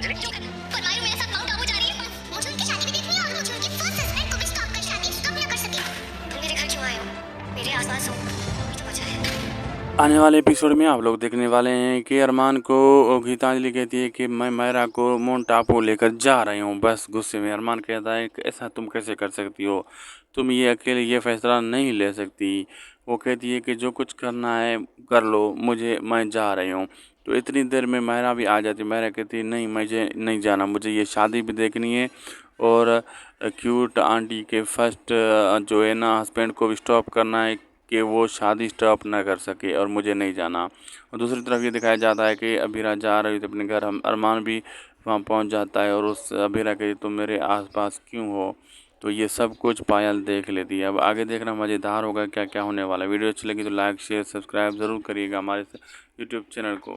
अंजलि क्यों? फरमाई मेरे साथ माउंट आबू जा रही है। मुझे उनकी शादी भी देखनी है और मुझे उनके फर्स्ट हस्बैंड को भी स्टॉप कर शादी स्टॉप ना कर सके। तुम मेरे घर क्यों आए हो? मेरे आसपास हो तो बचा है। आने वाले एपिसोड में आप लोग देखने वाले हैं कि अरमान को गीतांजलि कहती है कि मैं मायरा को माउंट टापू लेकर जा रही हूँ। बस गुस्से में अरमान कहता है कि ऐसा तुम कैसे कर सकती हो, तुम ये अकेले ये फैसला नहीं ले सकती। वो कहती है कि जो कुछ करना है कर लो, मैं जा रही हूँ। तो इतनी देर में मायरा भी आ जाती है। मायरा कहती है नहीं, मुझे नहीं जाना, मुझे ये शादी भी देखनी है और क्यूट आंटी के फर्स्ट जो है ना हस्बैंड को भी स्टॉप करना है कि वो शादी स्टॉप ना कर सके और मुझे नहीं जाना। और दूसरी तरफ ये दिखाया जाता है कि अबीरा जा रही थी अपने घर, हम अरमान भी वहाँ पहुँच जाता है और उस अबीरा कहती तुम मेरे आसपास क्यों हो। तो ये सब कुछ पायल देख लेती है। अब आगे देखना मज़ेदार होगा क्या क्या होने वाला है। वीडियो अच्छी लगी तो लाइक शेयर सब्सक्राइब ज़रूर करिएगा हमारे यूट्यूब चैनल को।